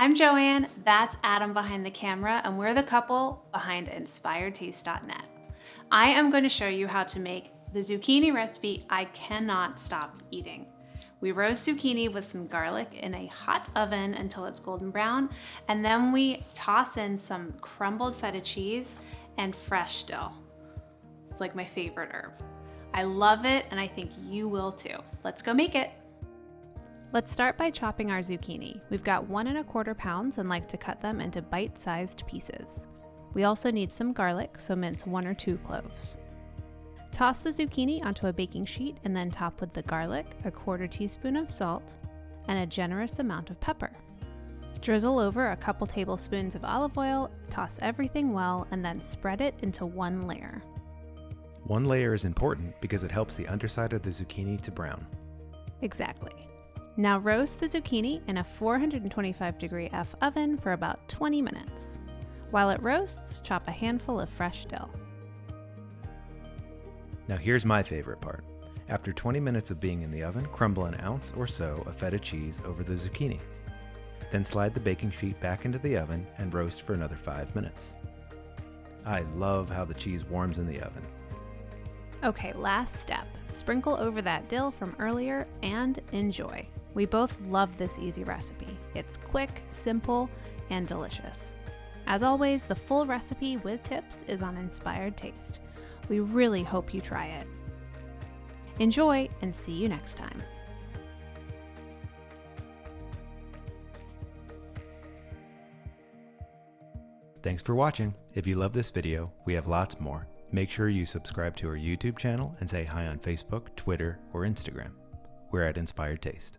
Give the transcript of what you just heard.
I'm Joanne, that's Adam behind the camera, and we're the couple behind InspiredTaste.net. I am going to show you how to make the zucchini recipe I cannot stop eating. We roast zucchini with some garlic in a hot oven until it's golden brown, and then we toss in some crumbled feta cheese and fresh dill. It's like my favorite herb. I love it, and I think you will too. Let's go make it. Let's start by chopping our zucchini. We've got 1 1/4 pounds and like to cut them into bite-sized pieces. We also need some garlic, so mince 1 or 2 cloves. Toss the zucchini onto a baking sheet and then top with the garlic, a 1/4 teaspoon of salt, and a generous amount of pepper. Drizzle over a couple tablespoons of olive oil, toss everything well, and then spread it into one layer. One layer is important because it helps the underside of the zucchini to brown. Exactly. Now roast the zucchini in a 425-degree F oven for about 20 minutes. While it roasts, chop a handful of fresh dill. Now here's my favorite part. After 20 minutes of being in the oven, crumble an ounce or so of feta cheese over the zucchini. Then slide the baking sheet back into the oven and roast for another 5 minutes. I love how the cheese warms in the oven. Okay, last step. Sprinkle over that dill from earlier and enjoy. We both love this easy recipe. It's quick, simple, and delicious. As always, the full recipe with tips is on Inspired Taste. We really hope you try it. Enjoy and see you next time. Thanks for watching. If you love this video, we have lots more. Make sure you subscribe to our YouTube channel and say hi on Facebook, Twitter, or Instagram. We're at Inspired Taste.